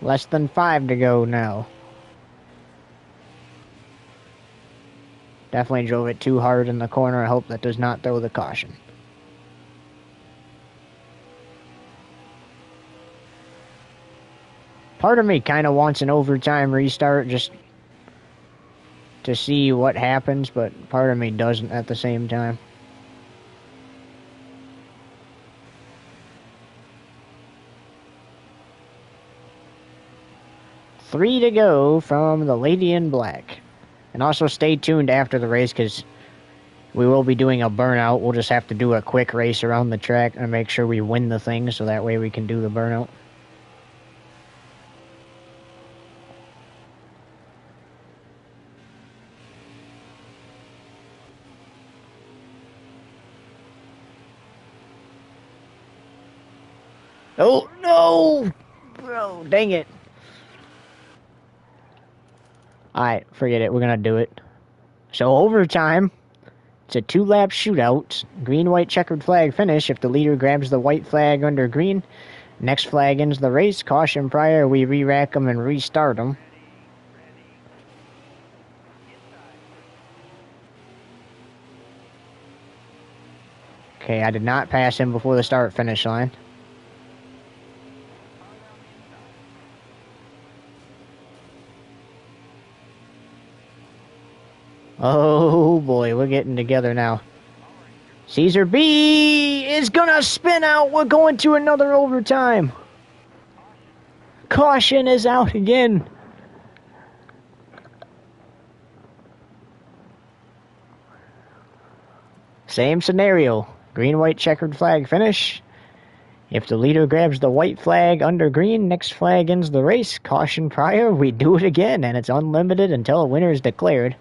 Less than 5 to go now. Definitely drove it too hard in the corner. I hope that does not throw the caution. Part of me kind of wants an overtime restart just to see what happens, but part of me doesn't at the same time. Three to go from the Lady in Black. And also stay tuned after the race because we will be doing a burnout. We'll just have to do a quick race around the track and make sure we win the thing so that way we can do the burnout. Oh, no! Oh, dang it. Alright, forget it. We're going to do it. So, overtime. It's a 2-lap shootout. Green, white, checkered flag finish. If the leader grabs the white flag under green, next flag ends the race. Caution prior. We re-rack them and restart them. Okay, I did not pass him before the start-finish line. Oh boy, we're getting together now. Caesar B is gonna spin out. We're going to another overtime. Caution is out again. Same scenario. Green, white, checkered flag finish. If the leader grabs the white flag under green, next flag ends the race. Caution prior, we do it again, and it's unlimited until a winner is declared.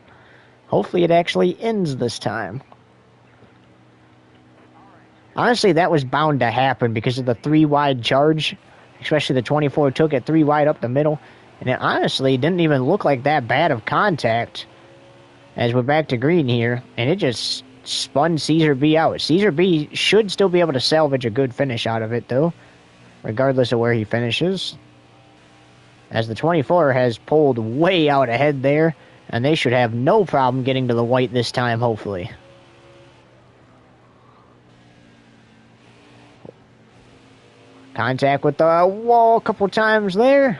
Hopefully it actually ends this time. Honestly, that was bound to happen because of the 3-wide charge. Especially the 24 took it 3 wide up the middle. And it honestly didn't even look like that bad of contact. As we're back to green here. And it just spun Caesar B out. Caesar B should still be able to salvage a good finish out of it, though. Regardless of where he finishes. As the 24 has pulled way out ahead there. And they should have no problem getting to the white this time, hopefully. Contact with the wall a couple times there.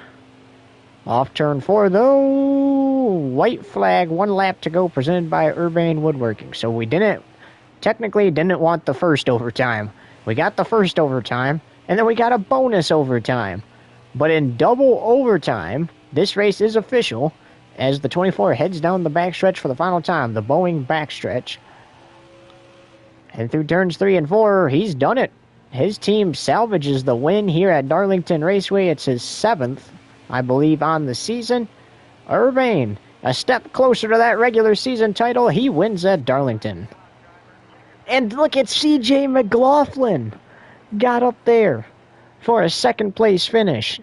Off turn 4, though. White flag, 1 lap to go, presented by Urbane Woodworking. So we technically didn't want the first overtime. We got the first overtime, and then we got a bonus overtime. But in double overtime, this race is official. As the 24 heads down the backstretch for the final time, the Boeing backstretch. And through turns 3 and 4, he's done it. His team salvages the win here at Darlington Raceway. It's his 7th, I believe, on the season. Urbane, a step closer to that regular season title. He wins at Darlington. And look at CJ McLaughlin. Got up there for a 2nd place finish.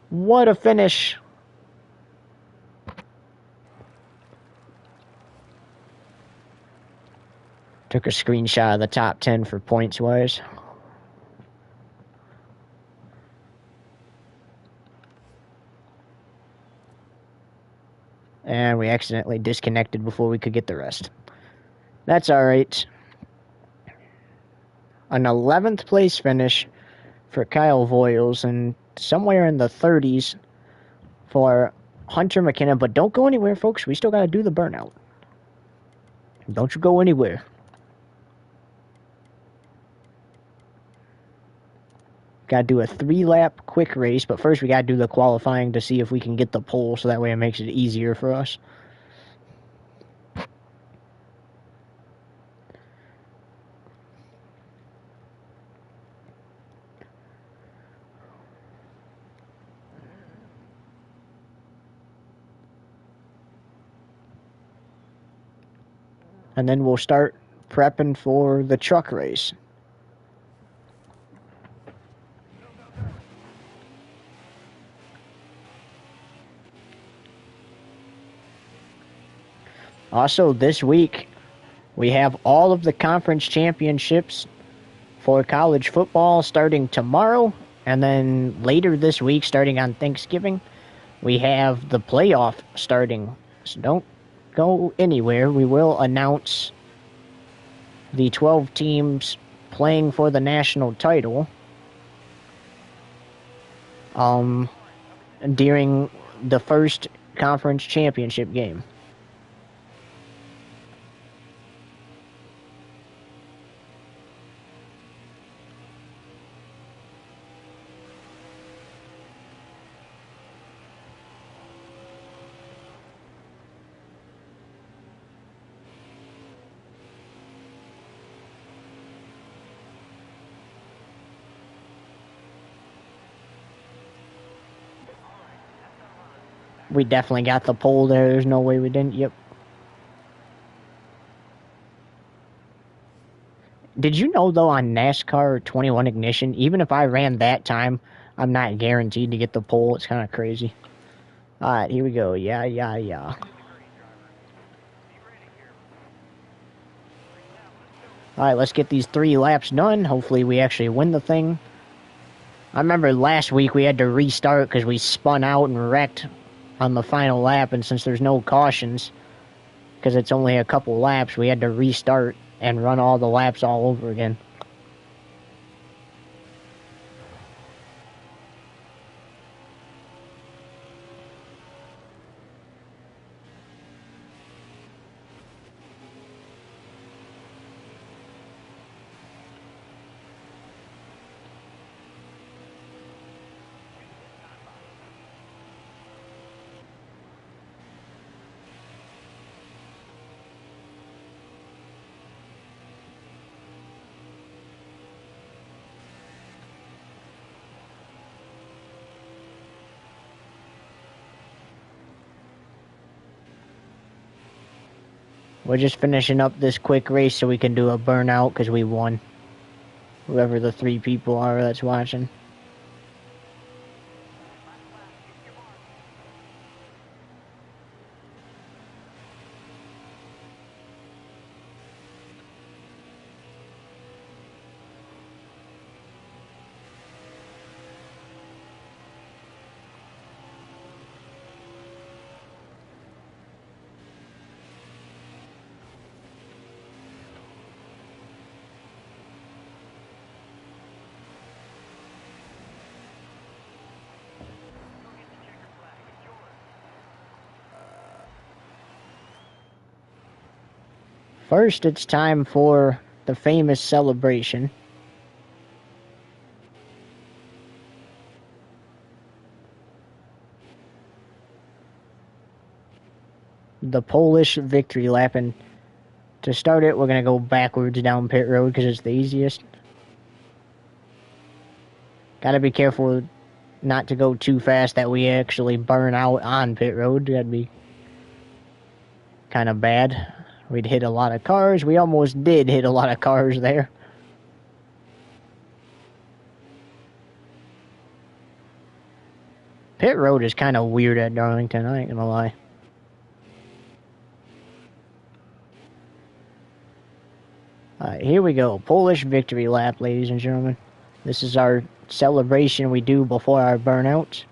What a finish. Took a screenshot of the top 10 for points-wise. And we accidentally disconnected before we could get the rest. That's alright. An 11th place finish for Kyle Voiles and somewhere in the 30s for Hunter McKinnon. But don't go anywhere, folks. We still got to do the burnout. Don't you go anywhere. Got to do a 3-lap quick race, but first we got to do the qualifying to see if we can get the pole, so that way it makes it easier for us. And then we'll start prepping for the truck race. Also, this week, we have all of the conference championships for college football starting tomorrow, and then later this week, starting on Thanksgiving, we have the playoff starting. So don't go anywhere. We will announce the 12 teams playing for the national title during the first conference championship game. We definitely got the pole there. There's no way we didn't. Yep. Did you know, though, on NASCAR 21 Ignition, even if I ran that time, I'm not guaranteed to get the pole? It's kind of crazy. All right, here we go. Yeah. All right, let's get these 3 laps done. Hopefully we actually win the thing. I remember last week we had to restart because we spun out and wrecked on the final lap, and since there's no cautions, because it's only a couple laps, we had to restart and run all the laps all over again. We're just finishing up this quick race so we can do a burnout because we won. Whoever the 3 people are that's watching. First, it's time for the famous celebration. The Polish victory lap, and to start it, we're going to go backwards down pit road because it's the easiest. Gotta be careful not to go too fast that we actually burn out on pit road. That'd be kind of bad. We'd hit a lot of cars. We almost did hit a lot of cars there. Pit road is kind of weird at Darlington, I ain't gonna lie. Alright, here we go. Polish victory lap, ladies and gentlemen. This is our celebration we do before our burnouts.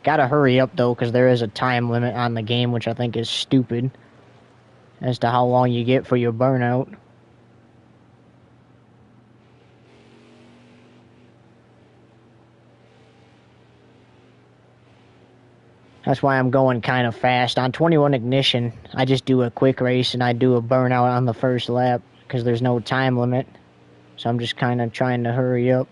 Gotta hurry up, though, because there is a time limit on the game, which I think is stupid as to how long you get for your burnout. That's why I'm going kind of fast. On 21 Ignition, I just do a quick race and I do a burnout on the first lap because there's no time limit. So I'm just kind of trying to hurry up.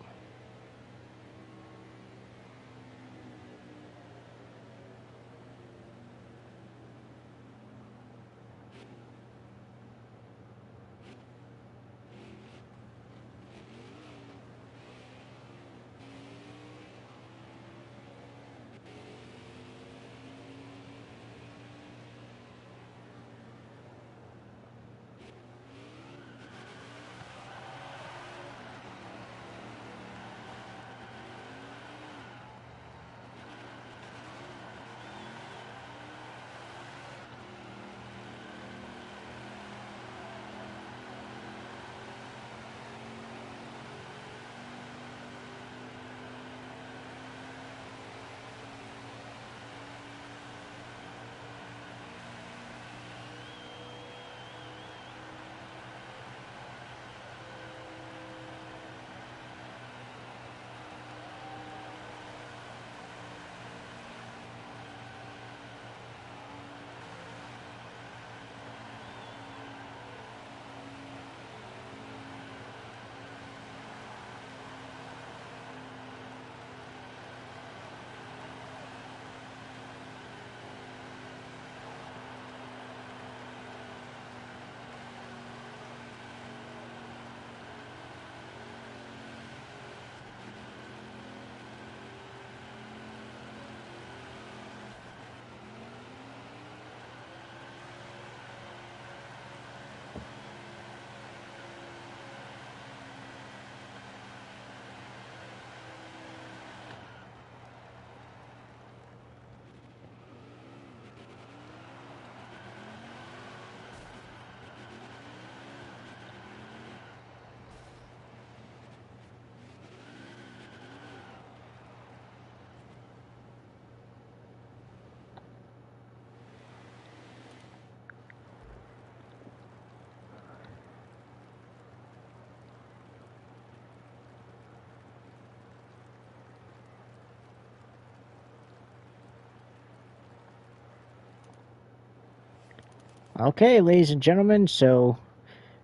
Okay, ladies and gentlemen, so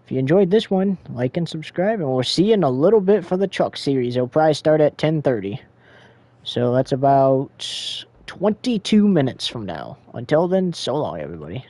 if you enjoyed this one, like and subscribe, and we'll see you in a little bit for the truck series. It'll probably start at 10:30. So that's about 22 minutes from now. Until then, so long, everybody.